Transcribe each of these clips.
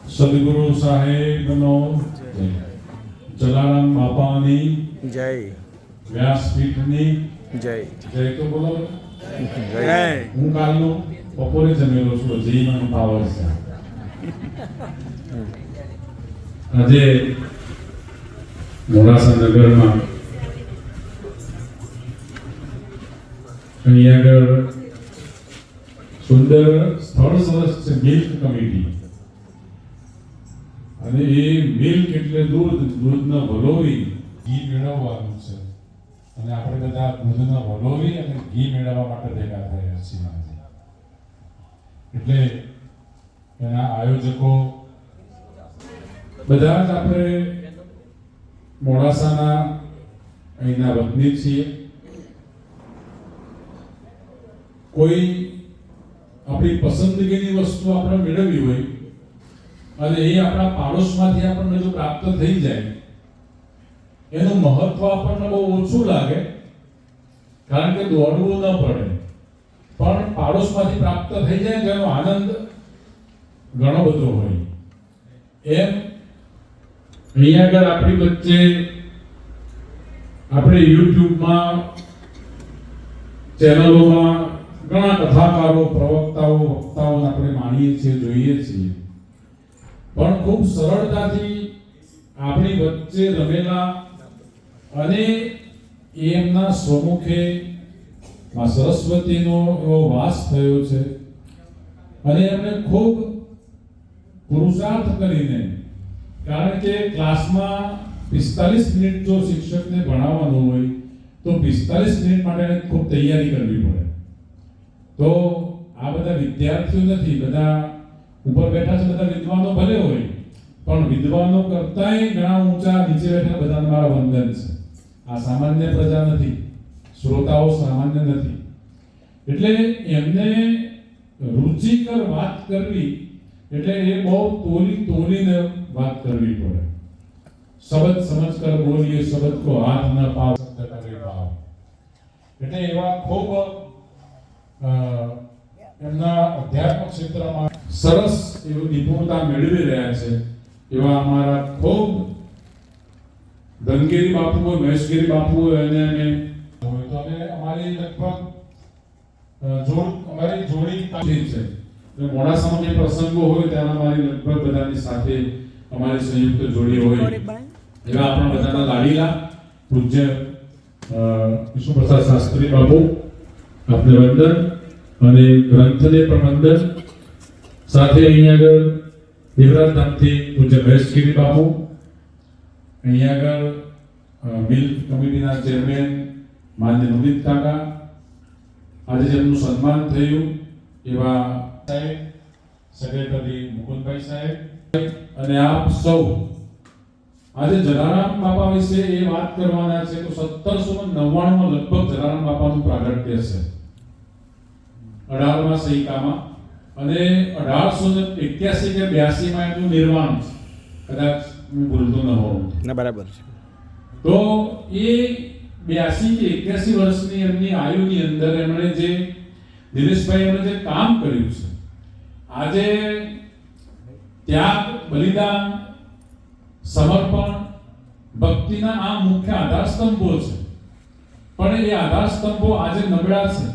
સદગુરુ સાહેબનો જલારામ બાપાની જય, વ્યાસપીઠની જય, જય તો બોલો. જય. હું કાલનો બપોરે જમેલો છું, હજી મને પાવર છે. આજે મોડાસા નગરમાં અહીંયા આગળ સુંદર સ્થળ સરસ છે, મિલ્ક કમિટી. અને એ મિલ્ક એટલે દૂધને વલોવી ઘી મેળવવાનું છે. અને આપણે બધા દૂધને વલોવી અને ઘી મેળવવા માટે ભેગા થયા છીએ. એટલે એના આયોજકો બધા જ આપણે મોડાસાના અહીંના વતની છીએ. કોઈ આપણી પસંદગીની વસ્તુ આપણે મેળવવી હોય અને એ આપણા પાડોશમાંથી આપણને જો પ્રાપ્ત થઈ જાય, એનું મહત્વ આપણને બહુ ઓછું લાગે, કારણ કે દોડવું ન પડે. પણ પાડોશમાંથી પ્રાપ્ત થઈ જાય તો એનો આનંદ ઘણો બધો હોય. એમ અહીંયા આગળ આપણી વચ્ચે આપણે યુટ્યુબમાં ચેનલોમાં ઘણા કથાકારો, પ્રવક્તાઓ, વક્તાઓ આપણે માણીએ છીએ, જોઈએ છીએ. પણ ખૂબ સરળતાથી આપણી વચ્ચે રમેલા અને એમના સ્વમુખે માં સરસ્વતીનો એવો વાસ થયો છે. અને એમણે ખૂબ પુરુષાર્થ કરીને, કારણ કે ક્લાસમાં 45 મિનિટ જો શિક્ષકને ભણાવવાનું હોય તો 45 મિનિટ માટે ખૂબ તૈયારી કરવી પડે. તો આ બધા વિદ્યાર્થીઓ નથી, બધા ઉપર બેઠા છે, બધા વિદ્વાનો ભલે હોય, પણ વિદ્વાનો કરતાંય ઘણા ઊંચા નીચે બેઠા બધાને મારા વંદન છે. આ સામાન્ય પ્રજા નથી, શ્રોતાઓ સામાન્ય નથી. એટલે એમને રુચિકર વાત કરવી એટલે એ બહુ તોલીને વાત કરવી પડે. શબ્દ સમજ કર બોલીએ, શબ્દ કો હાથ ન પાવ, શબ્દ કરે ભાવ. એટલે એવા ખૂબ એમના અધ્યાત્મ ક્ષેત્રમાં સરસ એવી નિપુણતા મેળવી રહ્યા છે. એવા અમારા ખૂબ ધનગીરી બાપુઓ, મહેશગીરી બાપુઓ, એને અમારી લગભગ અમારી જોડી છે. મોડાસામાં જે પ્રસંગો હોય ત્યારે અમારી લગભગ બધાની સાથે અમારી સંયુક્ત જોડી હોય. એવા આપણા બધાના લાડીલા પૂજ્ય વિષ્ણુપ્રસાદ શાસ્ત્રી બાપુ, આપને વંદન અને ગ્રંથને પ્રબંધન. સાથે અહીંયા આગળ દેવરાજ ધામથી પૂજ્ય મહેશગીરી બાપુ, અહીંયા આગળ મિલ્ક કમિટીના ચેરમેન માન્ય નમિત કાકા, આજે જેમનું સન્માન થયું એવા સાહેબ, સેક્રેટરી મુકુંદભાઈ સાહેબ, અને આપ સૌ આજે જલારામ બાપા વિશે એ વાત કરવાના છે. તો 1799 લગભગ જલારામ બાપાનું પ્રાગટ્ય છે, 18મા સૈકામાં, અને 1881 કે 82 માં એમનું નિર્વાણ છે, કદાચ હું ભૂલતો ન હોઉં. ના, બરાબર છે. તો એ 82 કે 81 વર્ષની એમની આયુની અંદર એમણે જે દિનેશભાઈ એમણે જે કામ કર્યું છે, આજે ત્યાગ, બલિદાન, સમર્પણ, ભક્તિના આ મુખ્ય આધારસ્તંભો છે. પણ એ આધારસ્તંભો આજે નબળા છે.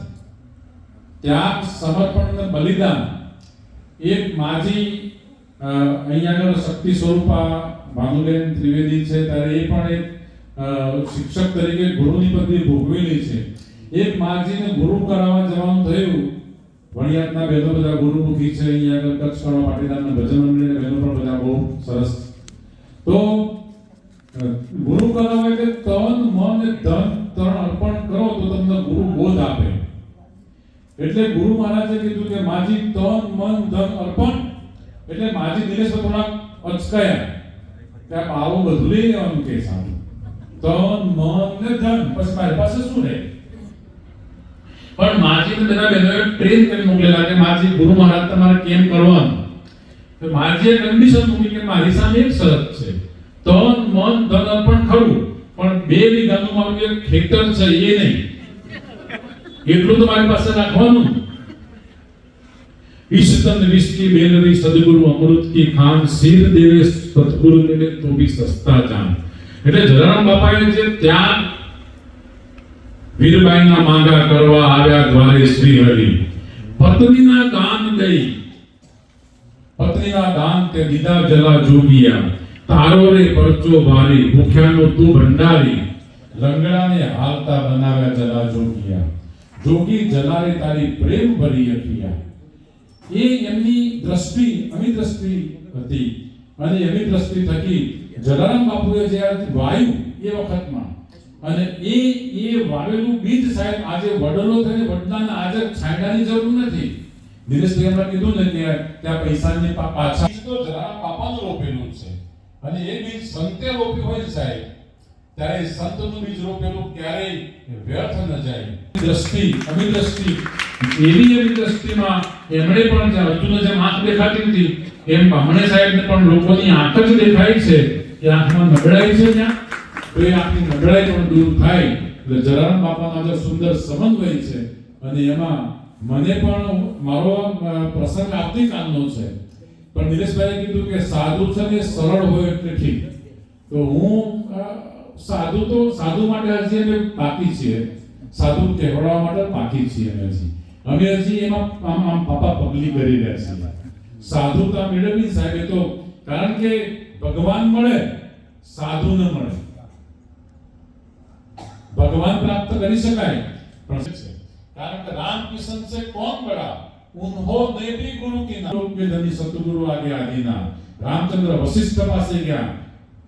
ત્યાગ, સમર્પણ અને બલિદાન. એક માજી અહીંયા આગળ શક્તિ સ્વરૂપા ભાનુબેન ત્રિવેદી છે, ત્યારે એ પણ એક શિક્ષક તરીકે ગુરુની પદવી ભોગવેલી છે. એક માજીને ગુરુ કરાવવા જવાનું થયું. વણિયાતના બહેનો બધા ગુરુમુખી છે, અહીંયા આગળ કચ્છ કણવા પાટીદારના ભજન મંડળીના બહેનો પણ બધા બહુ સરસ. તો ગુરુ કરાવવા એટલે તન, મન અને ધન ત્રણ અર્પણ કરો તો તમને ગુરુ બોધ આપે. એટલે ગુરુ મહારાજે કીધું કે માજી તન, મન, ધન અર્પણ. એટલે માજી દિનેશ થોડા અચકાયા કે આવો બધું લઈ લેવાનું કે સારું, તન, મન ને ધન, પછી મારી પાસે શું રહે? પણ માજીને બધા બહેનોએ ટ્રેન કરી મોકલેલા કે માજી ગુરુ મહારાજ તમારે કેમ કરવાનું. તો માજીએ કન્ડિશન મૂકી કે મારી સામે એક શરત છે, તન, મન, ધન અર્પણ ખરું, પણ 2 વીઘાનું મારું એક ખેતર છે એ નહીં, એટલું તો મારી પાસે રાખવાનું. ईशतन विष की बेलरी सदगुरु अमृत की खान सिर देवे सतगुरु ने तो भी सस्ता जान। એટલે જલારામ બાપાએ જે ત્યાગ વીરબાઈના માંગા કરવા આવ્યા દ્વારે શ્રી હરિ પત્નીના ગાન ગઈ પત્નીના ગાન તે દીધા જલા જોગિયા તારો રે પરચો ભારી ભૂખ્યાનો તું ભંડારી લંગડાને હાલતા બનાવ્યા જલા જોગિયા જોગી જલારે તારી પ્રેમ ભરી અખિયા એ એમની દ્રષ્ટિ અમી દ્રષ્ટિ હતી અને એમની દ્રષ્ટિ થકી જલારામ બાપુએ જે વાયુ એ વખતમાં અને એ વાવેલું બીજ સાહેબ આજે વડલો થઈને વડલાના આજે છાંયડાની જરૂર નથી। દિનેશભાઈ એમણે કીધું ને કે ત્યાં પૈસાની પાછા તો જલારામ બાપાનું રોપેલું છે અને એ બીજ સંતે રોપ્યું હોય સાહેબ ત્યારે સંતનું બીજ રોપેલું ક્યારેય વ્યર્થ ન જાય। દ્રષ્ટિ અમી દ્રષ્ટિ એવી દ્રષ્ટિમાં એમણે પણ જે અર્જુનને જેમ આંખ દેખાતી હતી એમ બામણે સાહેબને પણ લોકોની આંખ જ દેખાય છે એ આંખમાં નબળાઈ છે ત્યાં તો એ આંખની નબળાઈ પણ દૂર થાય એટલે જલારામ બાપાનો જે સુંદર સમન્વય છે અને એમાં મને પણ મારો પ્રસંગ આવતીકાલનો છે પણ દિનેશભાઈએ કીધું કે સાધુ છે ને સરળ હોય એટલે ઠીક તો હું સાધુ માટે હજી અમે બાકી છીએ સાધુ કહેવડાવવા માટે બાકી છીએ અમે હજી એમાં આમ પાપા પગલી કરી રહ્યા છીએ સાધુતા મેળવી સાહેબ એ તો કારણ કે ભગવાન મળે સાધુ ન મળે भगवान प्राप्त કરી શકાય પણ કારણ કે राम किशन से कौन बड़ा उन्होंने भी गुरु की नाम में धनी सतगुरु आगे आदीना रामचंद्र वशिष्ठ पासे गया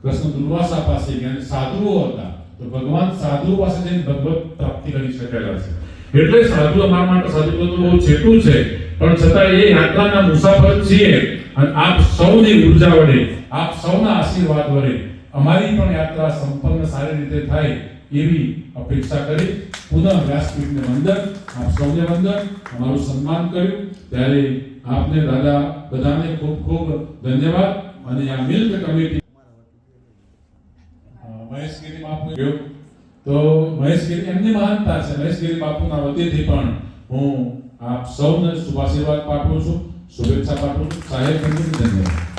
कृष्ण दुर्वासा पासे गया साधुओ હતા તો ભગવાન સાધુ પાસે જઈને ભગવત પ્રાપ્તિ કરી શકેલા છે એટલે સાધુ અમારા માટે સાધુત્વ તો બહુ છેટું છે પણ છતાં એ યાત્રાના મુસાફર છીએ અને આપ સૌની ઉર્જા વડે આપ સૌના આશીર્વાદ વડે અમારી પણ યાત્રા સંપન્ન સારી રીતે થાય એવી અપેક્ષા કરી પુનઃ વ્યાસપીઠને વંદન આપ સૌને વંદન અમારું સન્માન કર્યું ત્યારે આપને દાદા બધાને ખૂબ ખૂબ ધન્યવાદ અને આ મિલ્ક કમિટી મહેશગીરી બાપુ તો મહેશગીરી એમની મહાનતા છે મહેશગીરી બાપુના વતીથી પણ હું આપ સૌને શુભાશીર્વાદ પાઠવું છું શુભેચ્છા પાઠવું છું સાહેબ ધન્યવાદ।